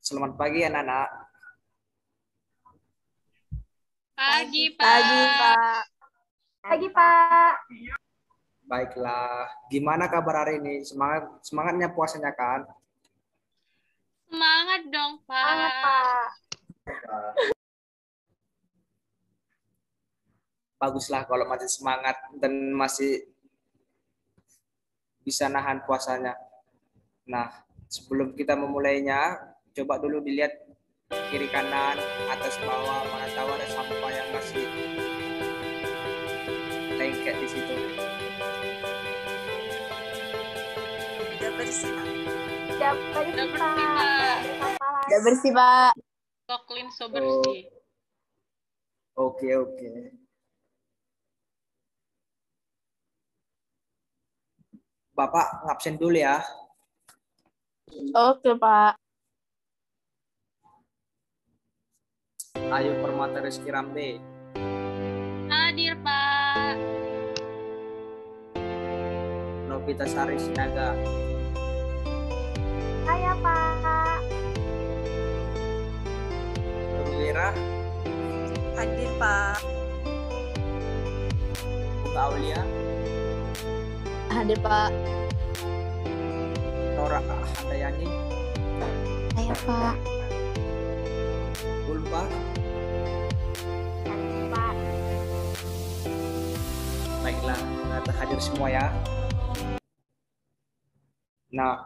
Selamat pagi anak-anak. Pagi, Pak. Pagi, Pak. Pagi, Pak. Baiklah, gimana kabar hari ini? Semangatnya puasanya kan? Semangat dong, Pak. Semangat, Pak. Baguslah kalau masih semangat dan masih bisa nahan puasanya. Nah, sebelum kita memulainya, coba dulu dilihat kiri kanan, atas bawah, mana tahu ada sampah yang masih lengket di situ. Udah bersih, Pak. Udah bersih, Pak. Udah bersih, Pak. So clean, so bersih. Oke. Bapak ngabsen dulu ya. Oke, Pak. Ayo Permata Rizky Rambe. Hadir, Pak. Novita Sari Sinaga. Saya, Pak. Nurwira. Hadir, Pak. Buka Aulia. Hadir, Pak. Nora Handayani. Saya, Pak. Ulfa. Pak. Baiklah, ternyata hadir semua ya. Nah,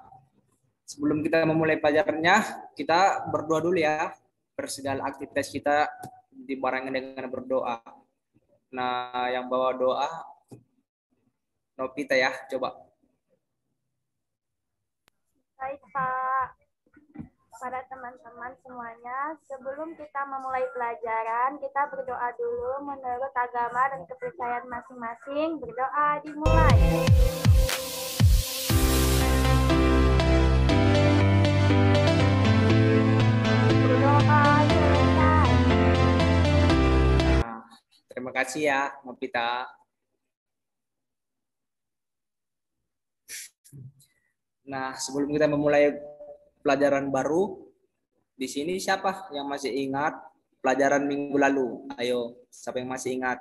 sebelum kita memulai pelajarannya, kita berdoa dulu ya. Segala aktivitas kita dibarengi dengan berdoa. Nah, yang bawa doa, Novita ya, coba. Baik, Pak. Pada teman-teman semuanya, sebelum kita memulai pelajaran, kita berdoa dulu menurut agama dan kepercayaan masing-masing. Berdoa dimulai. Berdoa selesai. Nah, terima kasih ya, Novita. Nah, sebelum kita memulai pelajaran baru, di sini siapa yang masih ingat pelajaran minggu lalu? Ayo, siapa yang masih ingat?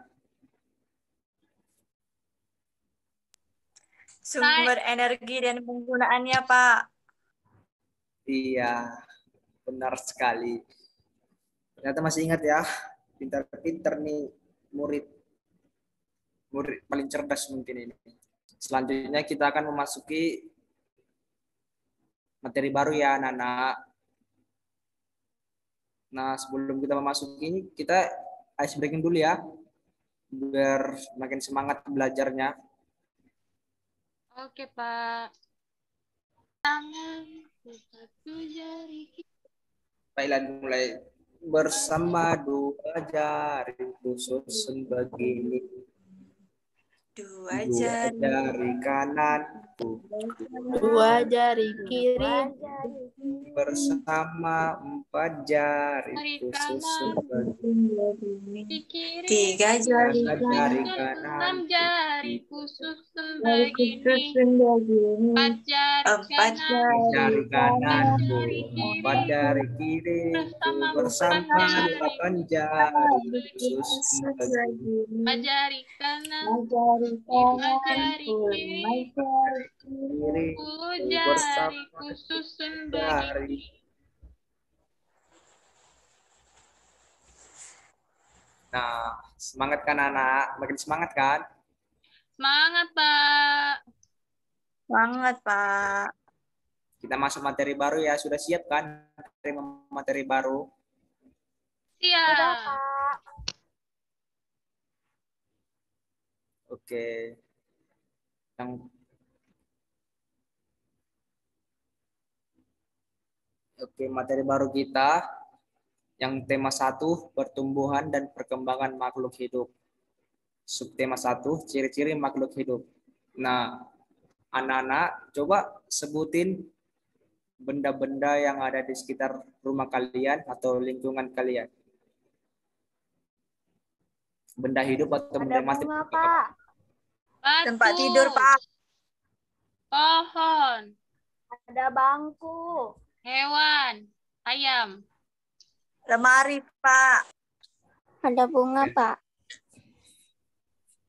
Sumber energi dan penggunaannya, Pak. Iya, benar sekali. Ternyata masih ingat ya, pintar-pintar nih murid paling cerdas mungkin ini. Selanjutnya kita akan memasuki materi baru ya, anak-anak. Nah, sebelum kita memasuki ini, kita ice breaking dulu ya, biar makin semangat belajarnya. Oke, Pak. Tangan, satu jari. Baiklah, mulai. Bersama dua jari khusus begini. Dua Dua jari. jari kananku. Dua jari kiri. Bersama empat jari khusus Di kiri. Tiga jari jari Enam kanan. jari khusus begini. Empat Jari kanan, empat jari kiri, bersama delapan jari khusus begini. Empat jari kanan. Lima jari kiri. Kiri 10 jari bersama khusus jari. Nah, semangat kan anak? Makin semangat kan? Semangat, Pak. Semangat, Pak. Kita masuk materi baru ya. Sudah siap kan materi baru? Sudah, Siap. Pak. Oke. Oke, materi baru kita yang tema 1, pertumbuhan dan perkembangan makhluk hidup. Subtema 1, ciri-ciri makhluk hidup. Nah, anak-anak coba sebutin benda-benda yang ada di sekitar rumah kalian atau lingkungan kalian. Benda hidup atau benda Ada mati. bunga, Pak. Batu. Tempat tidur, Pak. Pohon. Ada bangku. Hewan. Ayam. Lemari, Pak. Ada bunga, Pak.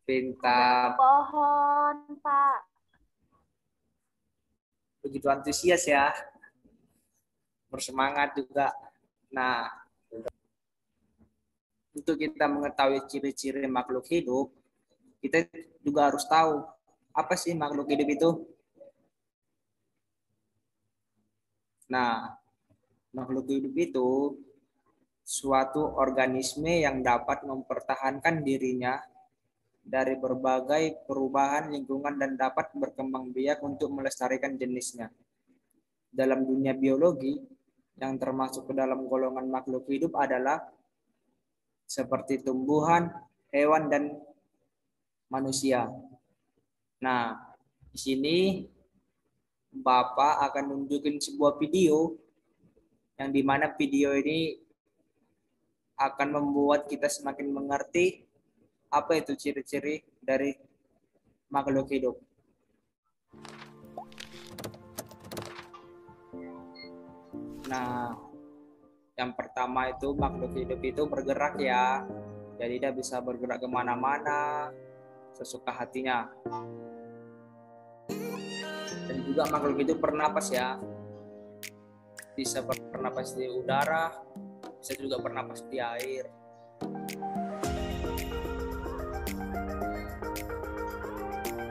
Pintar. Pohon, Pak. Begitu antusias ya. Bersemangat juga. Nah, untuk kita mengetahui ciri-ciri makhluk hidup, kita juga harus tahu apa sih makhluk hidup itu. Nah, makhluk hidup itu suatu organisme yang dapat mempertahankan dirinya dari berbagai perubahan lingkungan dan dapat berkembang biak untuk melestarikan jenisnya. Dalam dunia biologi, yang termasuk ke dalam golongan makhluk hidup adalah seperti tumbuhan, hewan, dan manusia. Nah, di sini Bapak akan nunjukin sebuah video yang dimana video ini akan membuat kita semakin mengerti apa itu ciri-ciri dari makhluk hidup. Nah, yang pertama itu makhluk hidup itu bergerak ya. Jadi dia bisa bergerak kemana-mana sesuka hatinya. Dan juga makhluk hidup bernapas ya. Bisa bernapas di udara, bisa juga bernapas di air.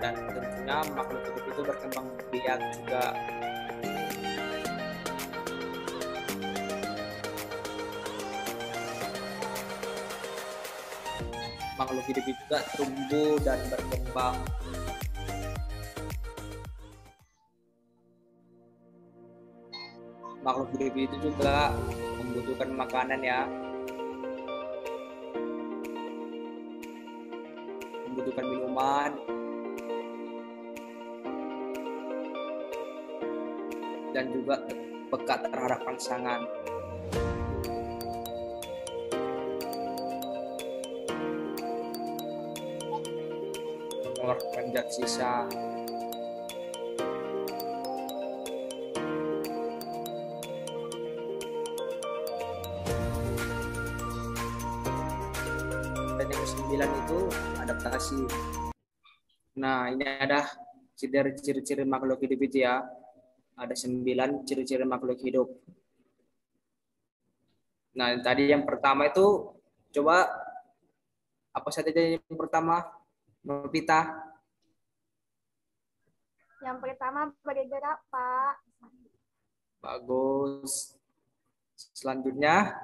Dan tentunya makhluk hidup itu berkembang biak juga. Makhluk hidup itu juga tumbuh dan berkembang. Makhluk hidup itu juga membutuhkan makanan ya. Membutuhkan minuman. Dan juga peka terhadap rangsangan. Mengeluarkan zat sisa. Dan yang ke-9 itu adaptasi. Nah, ini ada ciri-ciri makhluk hidup itu ya. Ada 9 ciri-ciri makhluk hidup. Nah, tadi yang pertama itu coba apa saja yang pertama, Novita? Yang pertama bergerak, Pak. Bagus. Selanjutnya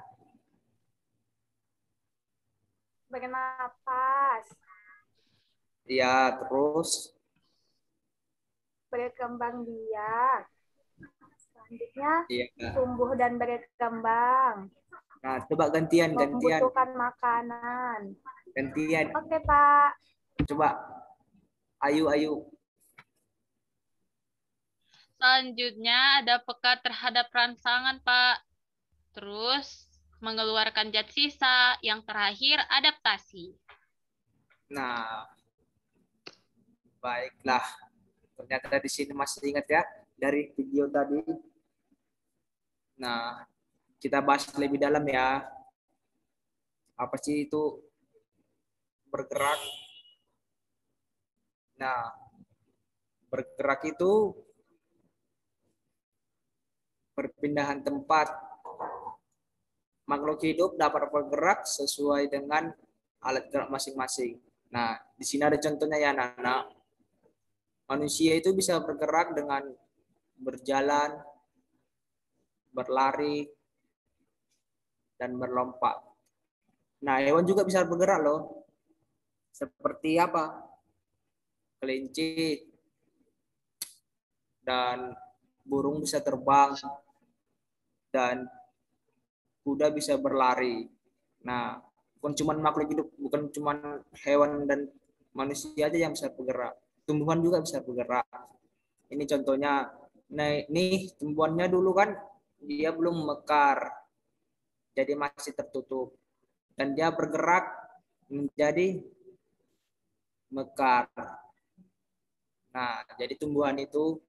Bernapas. ya, terus Berkembang biak. Selanjutnya iya. tumbuh dan berkembang. Nah, coba gantian. Membutuhkan makanan. Gantian. Oke, Pak. Coba. Ayu. Selanjutnya ada peka terhadap rangsangan, Pak. Terus mengeluarkan zat sisa. Yang terakhir adaptasi. Nah, baiklah. Ternyata di sini masih ingat ya dari video tadi. Nah, kita bahas lebih dalam ya. Apa sih itu bergerak? Nah, bergerak itu perpindahan tempat. Makhluk hidup dapat bergerak sesuai dengan alat gerak masing-masing. Nah, di sini ada contohnya ya anak-anak. Manusia itu bisa bergerak dengan berjalan, berlari, dan berlompat. Nah, hewan juga bisa bergerak loh. Seperti apa? Kelinci dan burung bisa terbang dan kuda bisa berlari. Nah, bukan cuma makhluk hidup, bukan cuma hewan dan manusia aja yang bisa bergerak. Tumbuhan juga bisa bergerak. Ini contohnya. Nah, ini tumbuhannya dulu kan dia belum mekar. Jadi masih tertutup. Dan dia bergerak menjadi mekar. Nah, jadi tumbuhan itu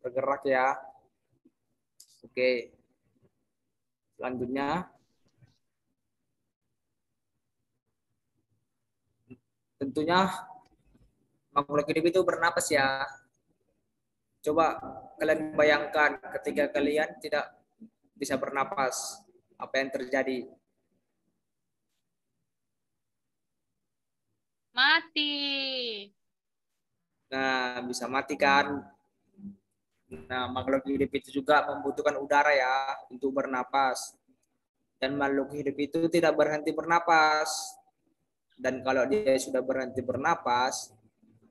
bergerak ya. Oke. Selanjutnya, tentunya makhluk hidup itu bernapas ya. Coba kalian bayangkan ketika kalian tidak bisa bernapas, apa yang terjadi? Mati. Nah, bisa mati kan? Nah, makhluk hidup itu juga membutuhkan udara ya untuk bernapas. Dan makhluk hidup itu tidak berhenti bernapas. Dan kalau dia sudah berhenti bernapas,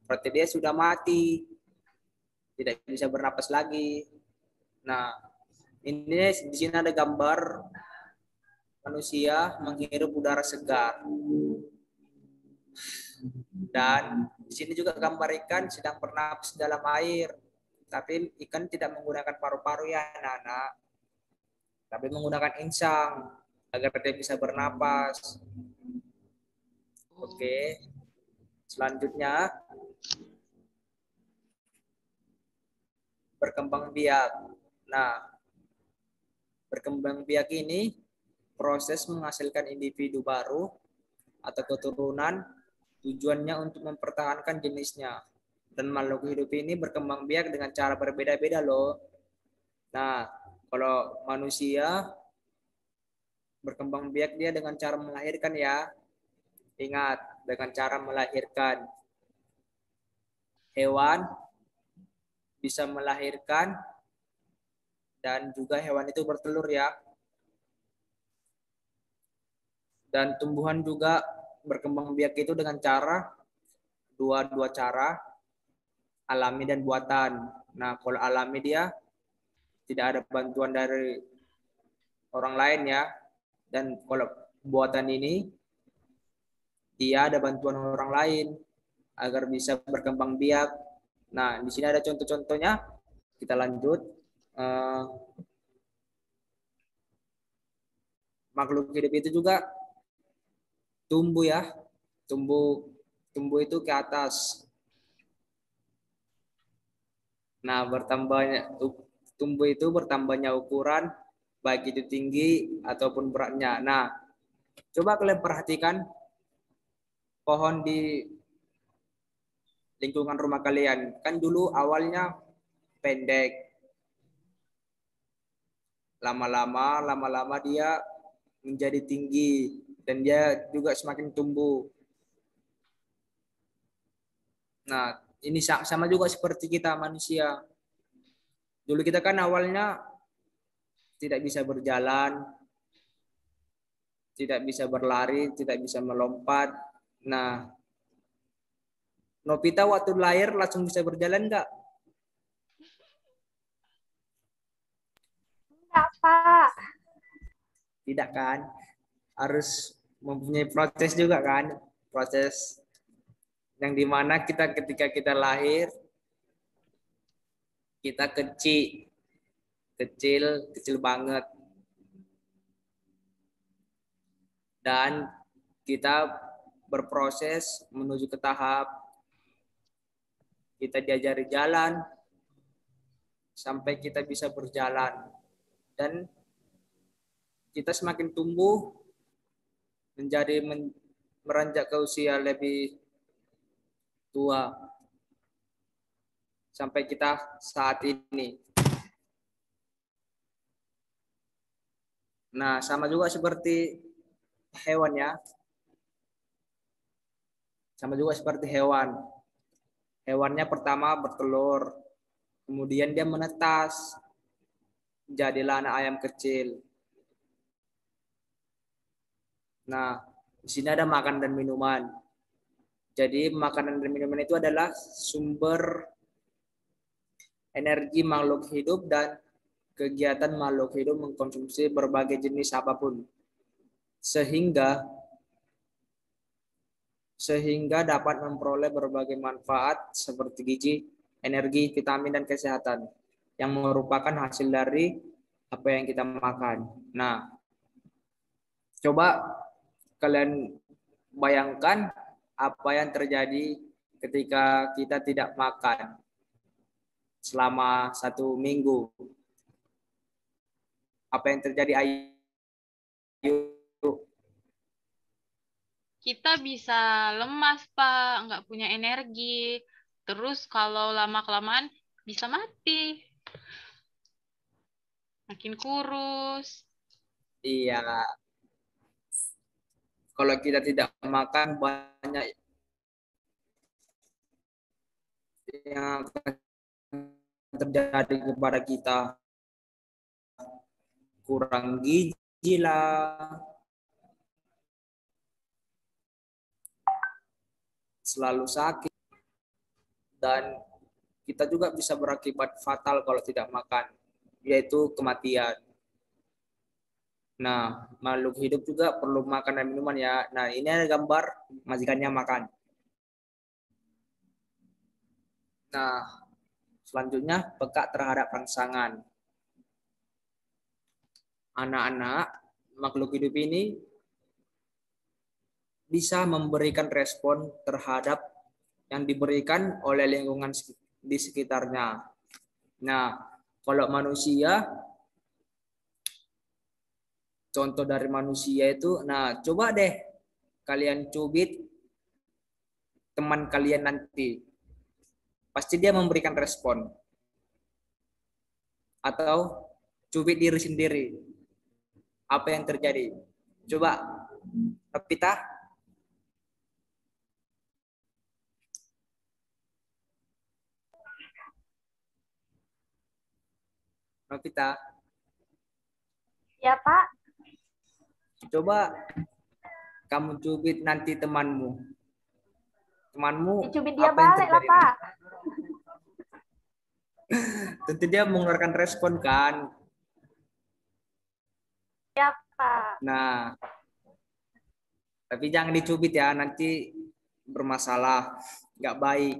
berarti dia sudah mati. Tidak bisa bernapas lagi. Nah, ini di sini ada gambar manusia menghirup udara segar. Dan di sini juga gambar ikan sedang bernapas dalam air. Tapi ikan tidak menggunakan paru-paru ya anak-anak. Tapi menggunakan insang agar dia bisa bernapas. Oke. Selanjutnya, berkembang biak. Nah, berkembang biak ini proses menghasilkan individu baru atau keturunan, tujuannya untuk mempertahankan jenisnya. Dan makhluk hidup ini berkembang biak dengan cara berbeda-beda loh. Nah, kalau manusia berkembang biak dia dengan cara melahirkan ya. Ingat, dengan cara melahirkan. Hewan bisa melahirkan dan juga hewan itu bertelur ya. Dan tumbuhan juga berkembang biak itu dengan cara dua cara, alami dan buatan. Nah, kalau alami dia tidak ada bantuan dari orang lain ya. Dan kalau buatan ini dia ada bantuan orang lain agar bisa berkembang biak. Nah, di sini ada contoh-contohnya. Kita lanjut. Makhluk hidup itu juga tumbuh ya. Tumbuh itu ke atas. Nah, tumbuh itu bertambahnya ukuran, baik itu tinggi ataupun beratnya. Nah, coba kalian perhatikan pohon di lingkungan rumah kalian. Kan dulu awalnya pendek. Lama-lama dia menjadi tinggi dan dia juga semakin tumbuh. Nah, ini sama juga seperti kita manusia. Dulu kita kan awalnya tidak bisa berjalan, tidak bisa berlari, tidak bisa melompat. Nah, Novita waktu lahir langsung bisa berjalan nggak? Enggak, Pak. Tidak kan? Harus mempunyai proses juga kan? Proses yang dimana kita ketika kita lahir, kita kecil banget. Dan kita berproses menuju ke tahap kita diajari jalan sampai kita bisa berjalan. Dan kita semakin tumbuh menjadi meranjak ke usia lebih tua sampai kita saat ini. Nah, sama juga seperti hewan ya. Sama juga seperti hewan. Hewannya pertama bertelur, kemudian dia menetas, jadilah anak ayam kecil. Nah, di sini ada makan dan minuman. Jadi makanan dan minuman itu adalah sumber energi makhluk hidup dan kegiatan makhluk hidup mengkonsumsi berbagai jenis apapun. Sehingga dapat memperoleh berbagai manfaat seperti gizi, energi, vitamin, dan kesehatan yang merupakan hasil dari apa yang kita makan. Nah, coba kalian bayangkan apa yang terjadi ketika kita tidak makan selama 1 minggu. Apa yang terjadi? Kita bisa lemas, Pak, nggak punya energi. Terus kalau lama-kelamaan bisa mati. Makin kurus. Iya, kalau kita tidak makan banyak yang akan terjadi kepada kita, kurang gizi lah, selalu sakit, dan kita juga bisa berakibat fatal kalau tidak makan, yaitu kematian. Nah, makhluk hidup juga perlu makan dan minuman ya. Nah, ini ada gambar majikannya makan. Nah, selanjutnya peka terhadap rangsangan. Anak-anak makhluk hidup ini bisa memberikan respon terhadap yang diberikan oleh lingkungan di sekitarnya. Nah, kalau manusia, contoh dari manusia itu, nah coba deh kalian cubit teman kalian nanti. Pasti dia memberikan respon. Atau cubit diri sendiri. Apa yang terjadi? Coba, Novita. Novita. Ya, Pak. Coba kamu cubit nanti temanmu. Temanmu Dicubit dia apa yang balik lah, terjadi? Pak. Tentu dia mengeluarkan respon kan. Ya, Pak. Nah, tapi jangan dicubit ya, nanti bermasalah, nggak baik.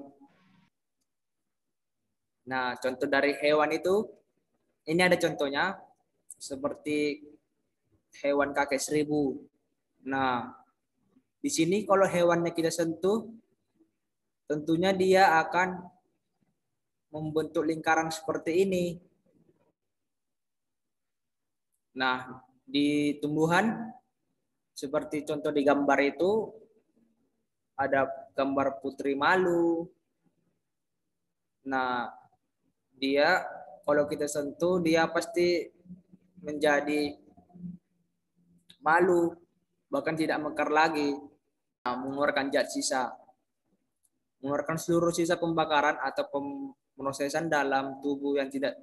Nah, contoh dari hewan itu, ini ada contohnya, seperti hewan kakek seribu. Nah, di sini kalau hewannya kita sentuh, tentunya dia akan membentuk lingkaran seperti ini. Nah, di tumbuhan, seperti contoh di gambar itu, ada gambar putri malu. Nah, dia kalau kita sentuh, dia pasti menjadi malu, bahkan tidak mekar lagi. Nah, mengeluarkan zat sisa. Mengeluarkan seluruh sisa pembakaran atau pemrosesan dalam tubuh yang tidak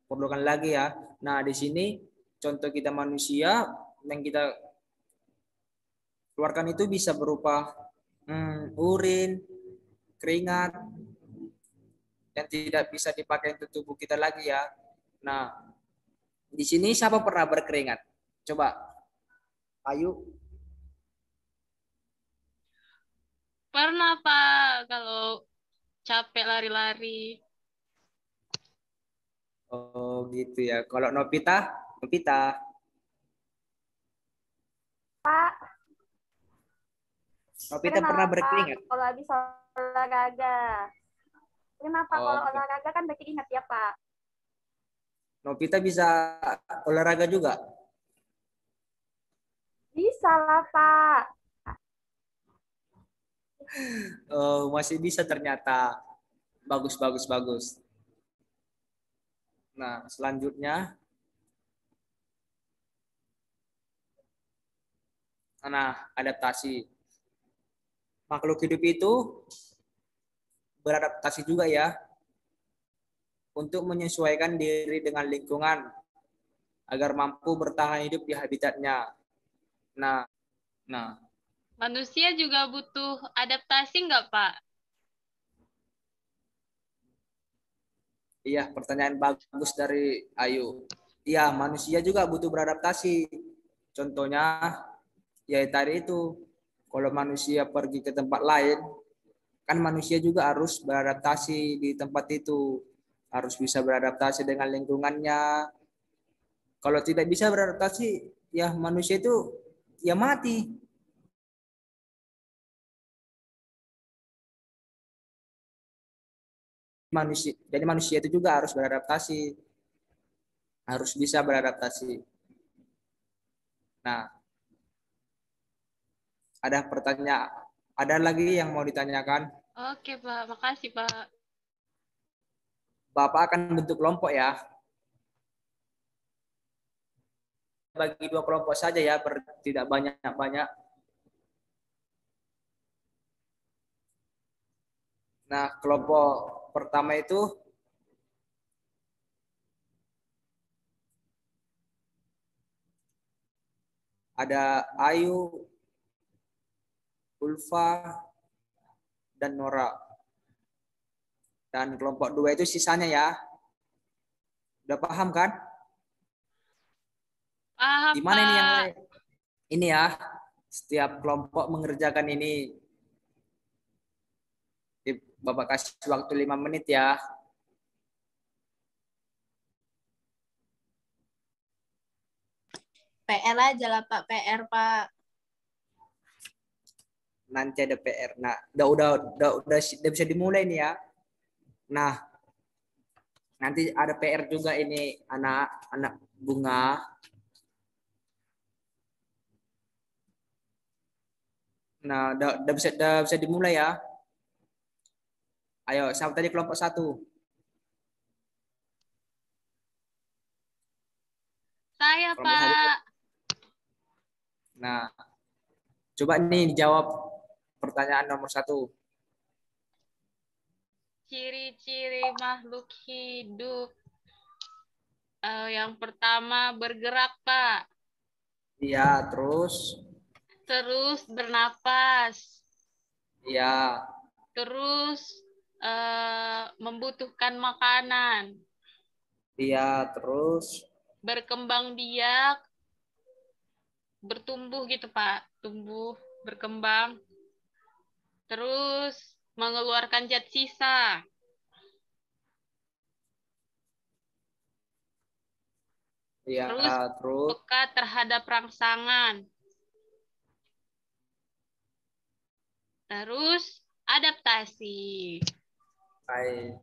perlukan lagi ya. Nah, di sini contoh kita manusia yang kita keluarkan itu bisa berupa urin, keringat, yang tidak bisa dipakai untuk tubuh kita lagi ya. Nah, di sini siapa pernah berkeringat? Coba, ayo. Pernah, Pak, kalau capek lari-lari. Oh gitu ya. Kalau Novita, Novita. Pak, Novita pernah berkeringat? kalau habis olahraga. Kenapa Oh, kalau olahraga kan berkeringat ya, Pak? Novita bisa olahraga juga? Bisa lah, Pak. Oh, masih bisa ternyata. Bagus, bagus, bagus. Nah, selanjutnya. Nah, adaptasi. Makhluk hidup itu beradaptasi juga ya, untuk menyesuaikan diri dengan lingkungan agar mampu bertahan hidup di habitatnya. Nah, Manusia juga butuh adaptasi nggak, Pak? iya, pertanyaan bagus dari Ayu. Iya, manusia juga butuh beradaptasi. Contohnya, ya tadi itu, kalau manusia pergi ke tempat lain, kan manusia juga harus beradaptasi di tempat itu. Harus bisa beradaptasi dengan lingkungannya. Kalau tidak bisa beradaptasi, ya manusia itu ya mati. Jadi manusia itu juga harus beradaptasi. Harus bisa beradaptasi. Nah, ada pertanyaan, ada lagi yang mau ditanyakan? Oke, Pak. Makasih, Pak. Bapak akan bentuk kelompok ya. Bagi 2 kelompok saja ya, tidak banyak-banyak. Nah, kelompok pertama itu ada Ayu, Ulfa, dan Nora. Dan kelompok 2 itu sisanya ya. Udah paham kan? Paham, Gimana ini yang Pak. lain? Ini ya, setiap kelompok mengerjakan ini. Bapak kasih waktu 5 menit ya. PR aja lah Pak, PR Pak. Nanti ada PR. Nah, udah bisa dimulai nih ya. Nah, nanti ada PR juga ini anak-anak bunga. Nah, udah bisa dimulai ya. Ayo, siapa tadi kelompok 1? Saya, Kelompok 1. Pak. Nah, coba nih dijawab pertanyaan nomor 1. Ciri-ciri makhluk hidup. Yang pertama bergerak, Pak. Iya, terus. Terus bernapas. Iya, Terus membutuhkan makanan. iya, terus. Berkembang biak. Bertumbuh gitu, Pak. Tumbuh, berkembang. Terus mengeluarkan zat sisa. Iya, Terus terus. peka terhadap rangsangan. Terus adaptasi. Baik.